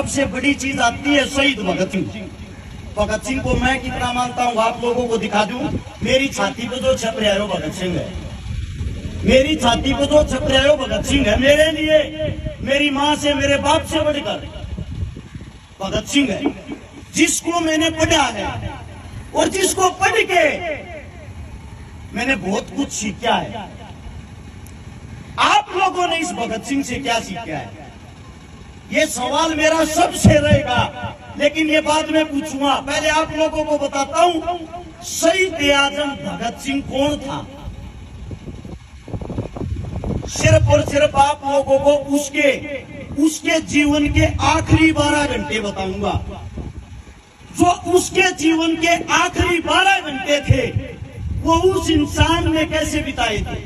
सबसे बड़ी चीज आती है शहीद भगत सिंह। भगत सिंह को मैं कितना मानता हूँ आप लोगों को दिखा दूं। मेरी छाती पे जो छप रहा है वो भगत सिंह है। मेरी छाती पे जो छप रहा है वो भगत सिंह है। मेरे लिए मेरी माँ से मेरे बाप से बढ़कर भगत सिंह है, जिसको मैंने पढ़ा है और जिसको पढ़ के मैंने बहुत कुछ सीखा है। आप लोगों ने इस भगत सिंह से क्या सीखा है, ये सवाल मेरा सबसे रहेगा, लेकिन ये बाद में पूछूंगा। पहले आप लोगों को बताता हूं शहीद आजम भगत सिंह कौन था। सिर्फ और सिर्फ आप लोगों को उसके जीवन के आखिरी 12 घंटे बताऊंगा। जो उसके जीवन के आखिरी 12 घंटे थे वो उस इंसान ने कैसे बिताए थे।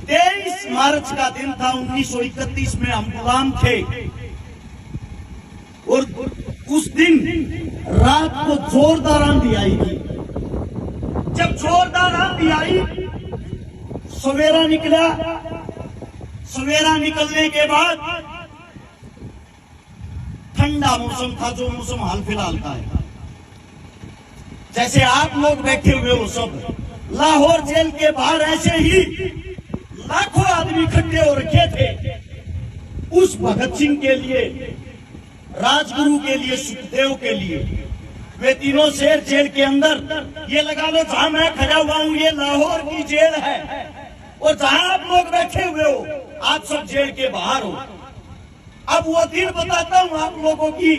23 मार्च का दिन था 1931 में, हम गुलाम थे और उस दिन रात को जोरदार आंधी आई थी। जब जोरदार आंधी आई, सवेरा निकला। सवेरा निकलने के बाद ठंडा मौसम था, जो मौसम हाल फिलहाल का है। जैसे आप लोग बैठे हुए हो सब, लाहौर जेल के बाहर ऐसे ही लाखों आदमी इकट्ठे हो रखे थे उस भगत सिंह के लिए, राजगुरु के लिए, सुखदेव के लिए। वे तीनों शेर जेल के अंदर, ये लगा लो जहां मैं खड़ा हुआ हूं ये लाहौर की जेल है, और जहां आप लोग बैठे हुए हो आप सब जेल के बाहर हो। अब वो दिन बताता हूं आप लोगों की,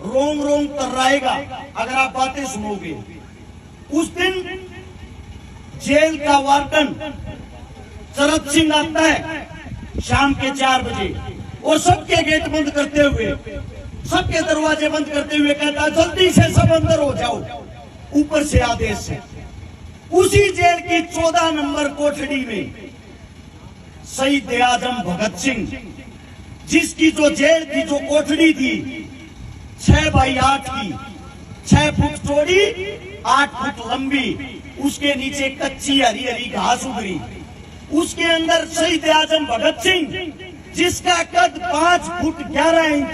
रोम रोम तर्राएगा अगर आप बातें सुनोगे। उस दिन जेल का वार्डन शरद सिंह आता है शाम के 4 बजे और सबके गेट बंद करते हुए, सबके दरवाजे बंद करते हुए कहता है जल्दी से सब अंदर हो जाओ, ऊपर से आदेश है। उसी जेल की 14 नंबर कोठड़ी में शहीद आजम भगत सिंह, जिसकी जो जेल की जो कोठड़ी थी 6 बाई 8 की, 6 फुट चौड़ी 8 फुट लंबी, उसके नीचे कच्ची हरी हरी घास उगरी, उसके अंदर शहीद आजम भगत सिंह, जिसका कद 5 फुट 11 इंच,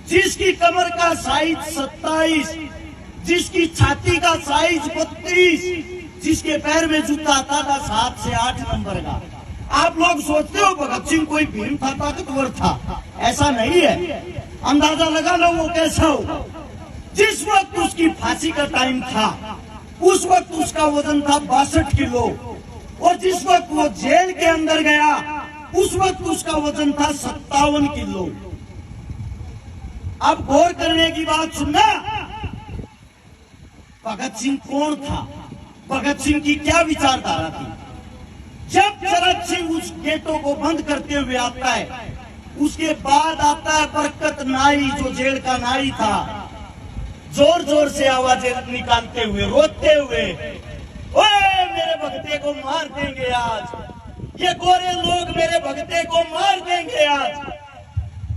जिसकी कमर का साइज 27, जिसकी छाती का साइज 32, जिसके पैर में जूता आता था 7 से 8 नंबर का। आप लोग सोचते हो भगत सिंह कोई भीम था, ताकतवर था, ऐसा नहीं है। अंदाजा लगा लो वो कैसा हो। जिस वक्त उसकी फांसी का टाइम था उस वक्त उसका वजन था 62 किलो, और जिस वक्त वो जेल के अंदर गया उस वक्त उसका वजन था 57 किलो। अब गौर करने की बात सुनना, भगत सिंह कौन था, भगत सिंह की क्या विचारधारा थी। जब शरद सिंह उस गेटों को बंद करते हुए आता है, उसके बाद आता है बरकत नाई, जो जेल का नाई था, जोर जोर से आवाजें निकालते हुए, रोते हुए, ओए मेरे भगते को मार देंगे आज, ये गोरे लोग मेरे भगते को मार देंगे आज।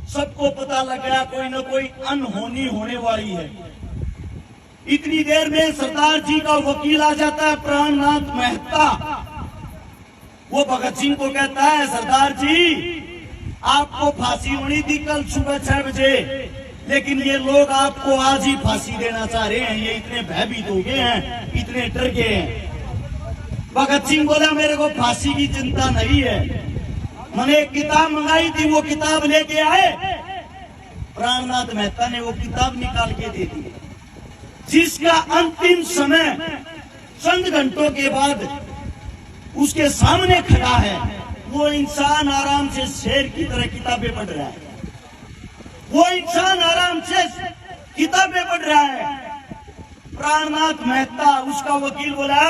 सबको पता लग गया कोई न कोई अनहोनी होने वाली है। इतनी देर में सरदार जी का वकील आ जाता है, प्राणनाथ मेहता। वो भगत सिंह को कहता है सरदार जी आपको फांसी होनी थी कल सुबह 6 बजे, लेकिन ये लोग आपको आज ही फांसी देना चाह रहे हैं, ये इतने भयभीत हो गए हैं, इतने डर गए हैं। भगत सिंह बोला मेरे को फांसी की चिंता नहीं है, मैंने एक किताब मंगाई थी, वो किताब लेके आए। प्राणनाथ मेहता ने वो किताब निकाल के दे दी, जिसका अंतिम समय चंद घंटों के बाद उसके सामने खड़ा है। वो इंसान आराम से शेर की तरह किताबें पढ़ रहा है, वो इंसान आराम से किताबें पढ़ रहा है। प्राणनाथ मेहता, उसका वकील, बोला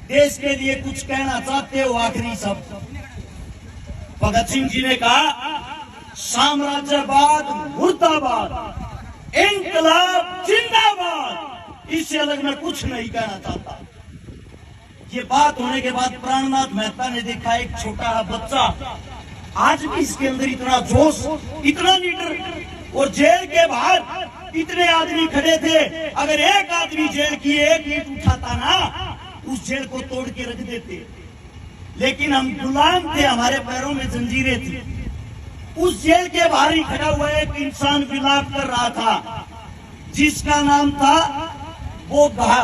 देश के लिए कुछ कहना चाहते हो आखिरी शब्द। भगत सिंह जी ने कहा साम्राज्यवाद मुर्दाबाद, इंकलाब जिंदाबाद, इससे अलग मैं कुछ नहीं कहना चाहता। ये बात होने के बाद प्राणनाथ मेहता ने देखा एक छोटा बच्चा, आज भी इसके अंदर इतना जोश, इतना लीडर, और जेल के बाहर इतने आदमी खड़े थे, अगर एक आदमी जेल की एक ईंट उठाता ना, उस जेल को तोड़ के रख देते। लेकिन हम गुलाम थे, हमारे पैरों में जंजीरें थी। उस जेल के बाहर ही खड़ा हुआ एक इंसान विलाप कर रहा था, जिसका नाम था बोघा,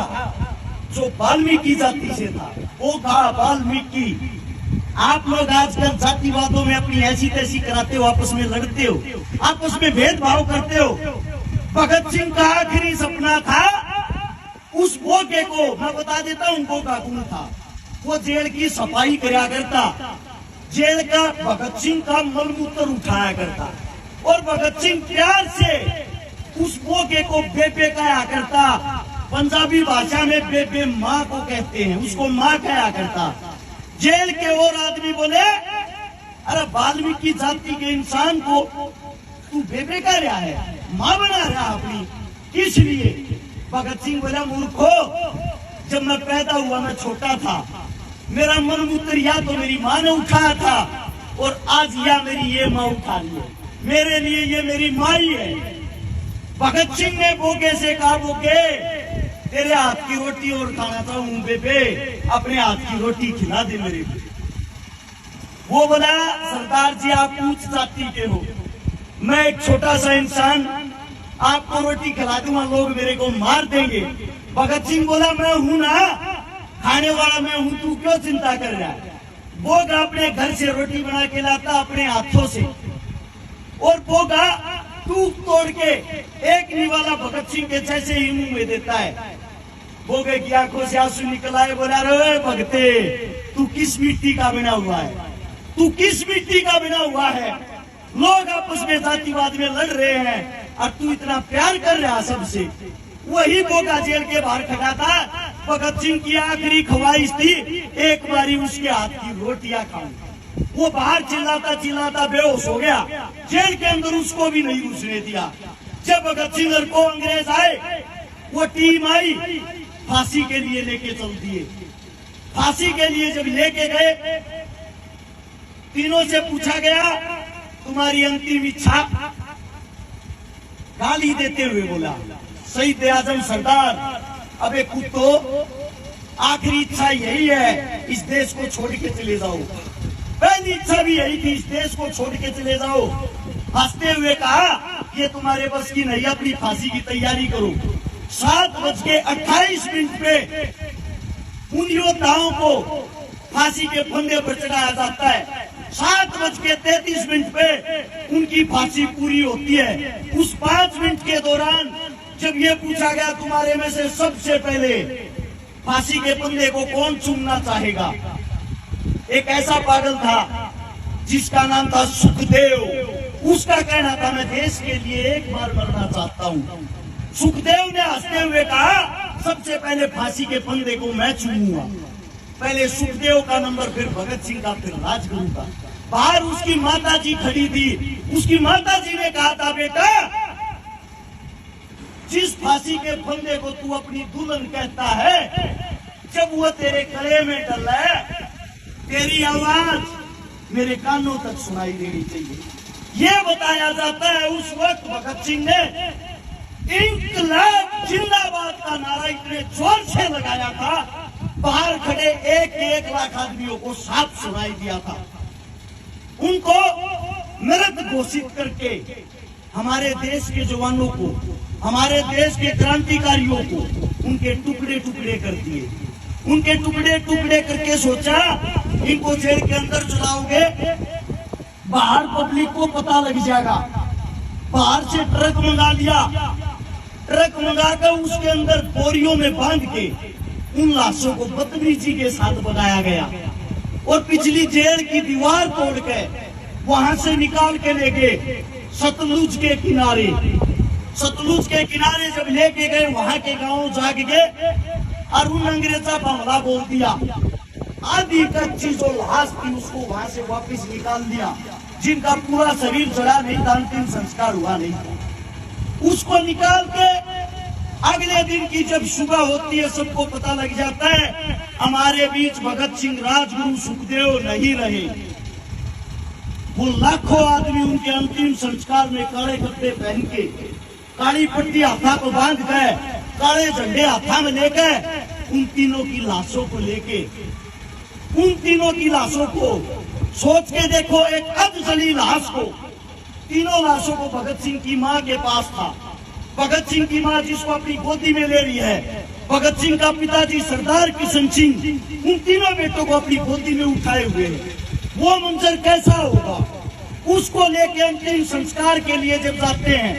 जो वाल्मीकि जाति से था। बोघा वाल्मीकि। आप लोग आजकल जातिवादों में अपनी ऐसी तैसी कराते हो, आपस में लड़ते हो, आपस में भेदभाव करते हो। भगत सिंह का आखिरी सपना था उस बोघे को, मैं बता देता हूं बोघा कौन था। वो जेल की सफाई करा करता, जेल का भगत सिंह का मलमूत्र उठाया करता, और भगत सिंह प्यार से उस बोघे को बेबे कहा करता। पंजाबी भाषा में बेबे माँ को कहते हैं, उसको माँ कहा करता। जेल के और आदमी बोले, अरे वाल्मीकि जाति के इंसान को तू बेबे कह रहा है, माँ बना रहा अपनी, किस लिए? भगत सिंह बोला, मूर्खो, जब मैं पैदा हुआ मैं छोटा था, मेरा मलमूत्र या तो मेरी माँ ने उठाया था, और आज या मेरी ये माँ उठा रही है, मेरे लिए ये मेरी माँ ही है। भगत सिंह ने बोगे से कहा, बोगे तेरे हाथ की रोटी और खाना चाहूं बेबे, अपने हाथ की रोटी खिला दे मेरे को। वो बोला, सरदार जी आप ऊंच जाति के हो, मैं एक छोटा सा इंसान, आपको रोटी खिला दूंगा, लोग मेरे को मार देंगे। भगत सिंह बोला, मैं हूं ना, खाने वाला मैं हूं, तू क्यों चिंता कर रहा है? बोगा अपने घर से रोटी बना के लाता अपने हाथों से, और बोगा टूक तोड़ के एक निवाला भगत सिंह के जैसे ही मुंह में देता है। बोगे की आंखों से आंसू निकल आए। बोला, रे भगते, तू किस मिट्टी का बना हुआ है? तू किस मिट्टी का बना हुआ है? लोग आपस में जातिवाद में लड़ रहे हैं और तू इतना प्यार कर रहा सबसे। वही बोगा जेल के बाहर खड़ा था। भगत सिंह की आखिरी ख्वाहिश थी एक बारी उसके हाथ की रोटियां खाऊं। वो बाहर चिल्लाता चिल्लाता बेहोश हो गया, जेल के अंदर उसको भी नहीं घुसने दिया। जब भगत सिंह को अंग्रेज आए, वो टीम आई, फांसी के लिए लेके चल दिए। फांसी के लिए जब लेके गए, तीनों से पूछा गया, तुम्हारी अंतिम इच्छा? गाली देते हुए बोला, शहीद आजम सरदार, अबे कुत्तो, आखिरी इच्छा यही है, इस देश को छोड़ के चले जाओ। पहली इच्छा भी यही थी, इस देश को छोड़ के चले जाओ। हंसते हुए कहा, ये तुम्हारे बस की नहीं, अपनी फांसी की तैयारी करो। 7:28 पे उन योद्धाओं को फांसी के फंदे पर चढ़ाया जाता है। 7:33 पे उनकी फांसी पूरी होती है। उस 5 मिनट के दौरान जब ये पूछा गया, तुम्हारे में से सबसे पहले फांसी के फंदे को कौन चूमना चाहेगा? एक ऐसा पागल था जिसका नाम था सुखदेव। उसका कहना था, मैं देश के लिए एक बार मरना चाहता हूँ। सुखदेव ने हंसते हुए कहा, सबसे पहले फांसी के फंदे को मैं चूमूंगा। पहले सुखदेव का नंबर, फिर भगत सिंह का, फिर राजगुरु का। बाहर उसकी माता जी खड़ी थी। उसकी माता जी ने कहा था, बेटा, जिस फांसी के फंदे को तू अपनी दुल्हन कहता है, जब वो तेरे गले में डला है, तेरी आवाज मेरे कानों तक सुनाई देनी चाहिए। ये बताया जाता है उस वक्त भगत सिंह ने इंकलाब जिंदाबाद का नारा इतने जोर से लगाया था, बाहर खड़े 1 लाख आदमियों को साफ सुनाई दिया था। उनको मृत घोषित करके हमारे देश के जवानों को, हमारे देश के क्रांतिकारियों को उनके टुकड़े टुकड़े कर दिए। उनके टुकड़े टुकड़े करके सोचा, इनको जेल के अंदर चलाओगे, बाहर पब्लिक को पता लग जाएगा। बाहर से ट्रक मंगा लिया, ट्रक मंगाकर उसके अंदर बोरियों में बांध के उन लाशों को बदतमीजी के साथ बनाया गया, और पिछली जेल की दीवार तोड़ के वहां से निकाल के ले गए सतलुज के किनारे। सतलुज के किनारे जब लेके गए, वहां के गांव जाग गए और उन अंग्रेजा हमला बोल दिया। आधी कच्ची जो लाश थी उसको वहां से वापस निकाल दिया, जिनका पूरा शरीर जला नहीं था, अंतिम संस्कार हुआ नहीं था। उसको निकाल के अगले दिन की जब सुबह होती है, सबको पता लग जाता है हमारे बीच भगत सिंह, राजगुरु, सुखदेव नहीं रहे। वो लाखों आदमी उनके अंतिम संस्कार में काले कपड़े पहन के, काली पट्टी हाथा को बांध गए, काले झंडे हाथा में लेकर उन तीनों की लाशों को लेके, उन तीनों की लाशों को सोच के देखो, एक अधजली लाश को तीनों लाशों को भगत सिंह की मां के पास था। भगत सिंह की मां जिसको अपनी गोदी में ले रही है, भगत सिंह का पिताजी सरदार किशन सिंह, उन तीनों बेटों को अपनी गोदी में उठाए हुए हैं। वो मंजर कैसा होगा? उसको लेके अंतिम संस्कार के लिए जब जाते हैं,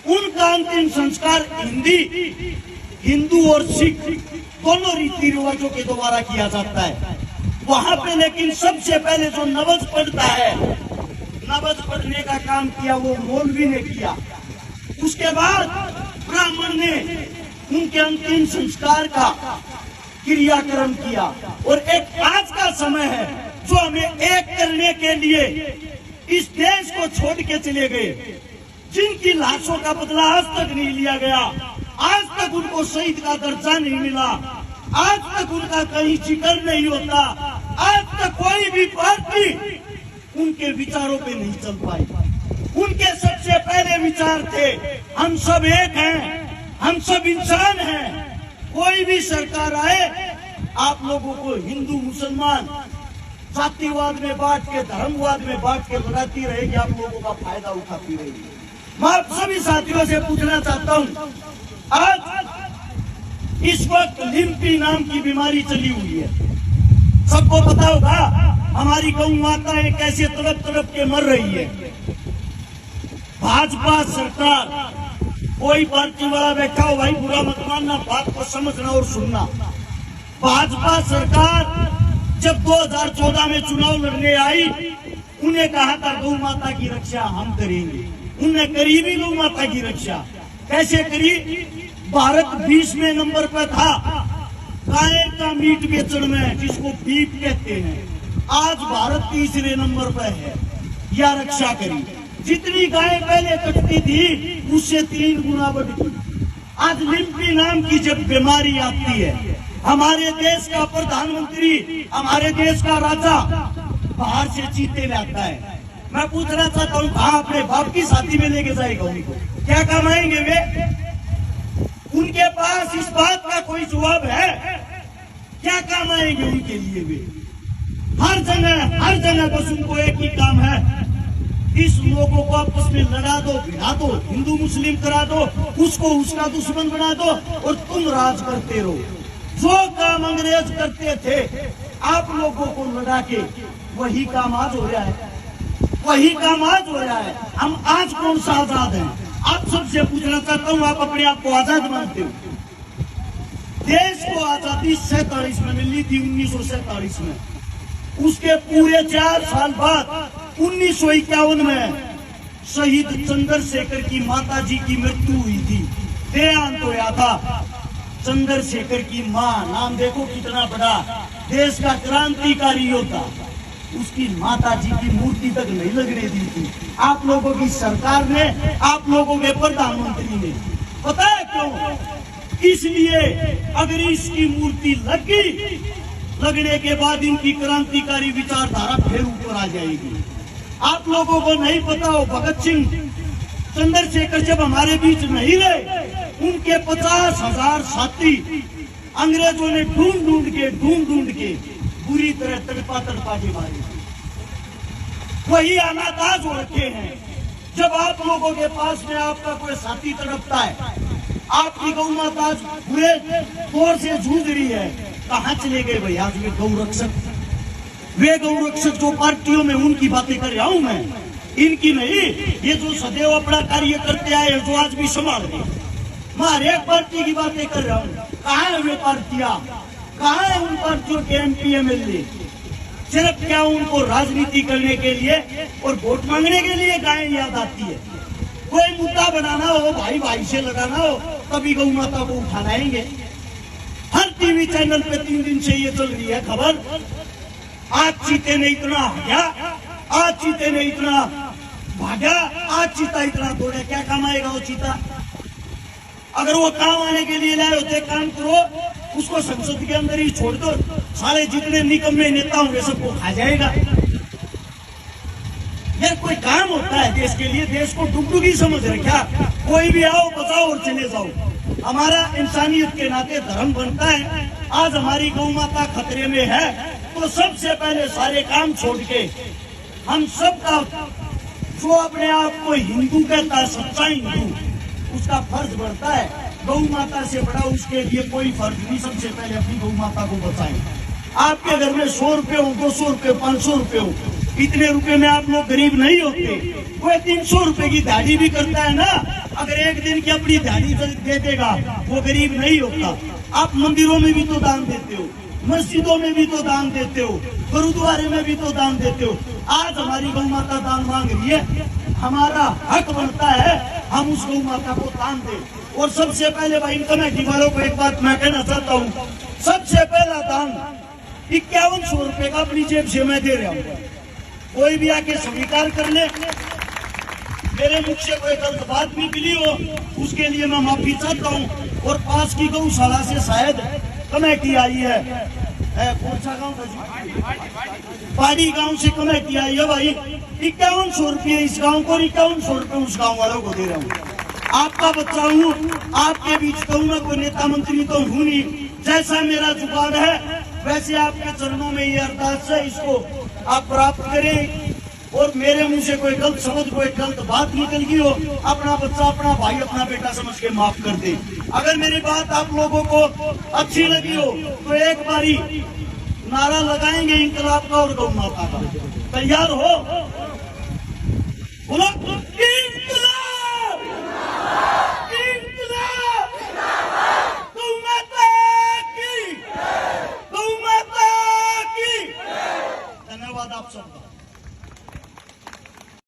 उनका अंतिम संस्कार हिंदू और सिख दोनों रीति रिवाजों के द्वारा किया जाता है। वहां पे लेकिन सबसे पहले जो नवज पढ़ता है, नवज पढ़ने का काम किया वो मौलवी ने किया। उसके बाद ब्राह्मण ने उनके अंतिम संस्कार का क्रियाक्रम किया। और एक आज का समय है जो हमें एक करने के लिए इस देश को छोड़ के चले गए, जिनकी लाशों का बदला आज तक नहीं लिया गया, आज तक उनको शहीद का दर्जा नहीं मिला, आज तक उनका कहीं जिक्र नहीं होता, आज तक कोई भी पार्टी उनके विचारों पे नहीं चल पाई। उनके सबसे पहले विचार थे, हम सब एक हैं, हम सब इंसान हैं, कोई भी सरकार आए आप लोगों को हिंदू मुसलमान जातिवाद में बांट के, धर्मवाद में बांट के बढ़ाती रहेगी, आप लोगों का फायदा उठाती रहेगी। मैं आप सभी साथियों से पूछना चाहता हूं, आज इस वक्त लिम्पी नाम की बीमारी चली हुई है। सबको पता होगा हमारी गौ माताएं कैसे तड़प तड़प के मर रही है। भाजपा सरकार, कोई पार्टी वाला बैठा हो भाई बुरा मत मानना, बात को समझना और सुनना। भाजपा सरकार जब 2014 में चुनाव लड़ने आई, उन्हें कहा था गौ माता की रक्षा हम करेंगे। उन्हें करी भी गौ माता की रक्षा। कैसे करी? भारत 20वें नंबर पर था गाय का मीट बेचने में, जिसको बीफ कहते हैं। आज भारत 3रे नंबर पर है। या रक्षा करी, जितनी गाय पहले कटती थी उससे 3 गुना बढ़ गई। आज लिम्पी नाम की जब बीमारी आती है, हमारे देश का प्रधानमंत्री, हमारे देश का राजा बाहर से चीते लाता है। मैं पूछना चाहता हूँ, कहाँ अपने बाप की साथी में लेके जाएगा उनको? क्या कमाएंगे वे? उनके पास इस बात का कोई जवाब है? क्या काम आएंगे उनके लिए वे? हर जगह बस उनको एक ही काम है, इस लोगों को आपस में लड़ा दो, भिड़ा दो, हिंदू मुस्लिम करा दो, उसको उसका दुश्मन बना दो और तुम राज करते रहो। जो काम अंग्रेज करते थे आप लोगों को लड़ा के, वही काम आज हो रहा है, वही काम आज हो रहा है। हम आज कौन सा आजाद हैं? आप सबसे पूछना चाहता हूँ, आप अपने आप को आजाद मानते हो? देश को आजादी 47 में मिली थी, 1947 में। उसके पूरे 4 साल बाद 1951 में शहीद चंद्रशेखर की माता जी की मृत्यु हुई थी, देहांत होया था। चंद्रशेखर की मां, नाम देखो कितना बड़ा, देश का क्रांतिकारी योद्धा, उसकी माता जी की मूर्ति तक नहीं लगने दी थी आप लोगों की सरकार ने, आप लोगों के प्रधानमंत्री ने। पता है क्यों? इसलिए अगर इसकी मूर्ति लगी, लगने के बाद इनकी क्रांतिकारी विचारधारा फिर ऊपर आ जाएगी। आप लोगों को नहीं पता हो, भगत सिंह, चंद्रशेखर जब हमारे बीच नहीं रहे, उनके 50,000 साथी अंग्रेजों ने ढूंढ के बुरी तरह तड़पा के मारे। वही हालात आज हो रखे हैं। जब आप लोगों के पास में आपका कोई साथी तड़पता है, आपकी गौ माता बुरे तौर से जूझ रही है, कहाँ चले गए भाई आज वे गौ रक्षक? वे गौ रक्षक जो पार्टियों में, उनकी बातें कर रहा हूं मैं, इनकी नहीं। ये जो सदैव अपना कार्य करते आए, जो आज भी संभाल रहे, मैं हर एक पार्टी की बातें कर रहा हूँ। कहाँ है वे पार्टियां? कहाँ है उन पार्टियों के MP MLA? सिर्फ क्या उनको राजनीति करने के लिए और वोट मांगने के लिए गायें याद आती है? कोई मुद्दा बनाना हो, भाई भाई से लगाना हो, तभी गौ माता को उठाना आएंगे। हर टीवी चैनल पे 3 दिन से ये चल रही है खबर, आज चीते ने इतना भागा, आज चीते ने इतना भागा, आज चीता इतना दौड़ा। क्या काम आएगा वो चीता? अगर वो काम आने के लिए लाए होते, काम करो, उसको संसद के अंदर ही छोड़ दो, सारे जितने निकम्मे नेता होंगे सबको खा जाएगा। यार कोई काम होता है देश के लिए, देश को डुगडुगी समझ रहे क्या? कोई भी आओ, बचाओ और चले जाओ। हमारा इंसानियत के नाते धर्म बनता है। आज हमारी गौ माता खतरे में है, तो सबसे पहले सारे काम छोड़ के हम सबका जो अपने आप को हिंदू कहता है, सच्चा हिंदू, उसका फर्ज बढ़ता है गौ माता से बड़ा उसके लिए कोई फर्ज नहीं। सबसे पहले अपनी गौ माता को बचाएं। आपके घर में 100 रुपए हो, 200 रुपए, 500 रुपए हो, इतने रुपए में आप लोग गरीब नहीं होते। कोई 300 रुपए की दिहाड़ी भी करता है ना, अगर एक दिन की अपनी दिहाड़ी दे देगा वो गरीब नहीं होता। आप मंदिरों में भी तो दान देते हो, मस्जिदों में भी तो दान देते हो, गुरुद्वारे में भी तो दान देते हो। आज हमारी गौ माता दान मांग रही है, हमारा हक बनता है हम उस गौ माता को दान दें। और सबसे पहले भाई कमेटी वालों को एक बात मैं कहना चाहता हूँ, सबसे पहला दान 5100 रुपए का अपनी जेब से मैं दे रहा हूँ। कोई भी आके स्वीकार कर ले, मेरे मुख से कोई गलत बात भी मिली हो उसके लिए मैं माफी चाहता हूँ। और पास की गौशाला से शायद कमेटी आई है, कौन सा गाँव था, पहाड़ी गांव से कमेटी आई है भाई। 5100 रुपये इस गांव को, 5100 रुपये उस गांव वालों को दे रहा हूँ। आपका बच्चा हूँ, आपके बीच कहूँ ना, कोई नेता मंत्री तो हूँ नहीं। जैसा मेरा जुबान है वैसे आपके चरणों में ये अरदास है, इसको आप प्राप्त करें। और मेरे मुंह से कोई गलत शब्द, कोई गलत बात निकल गई हो, अपना बच्चा, अपना भाई, अपना बेटा समझ के माफ कर दे। अगर मेरी बात आप लोगों को अच्छी लगी हो तो एक बारी नारा लगाएंगे इंकलाब का और गौ माता का। तैयार हो? बोलो।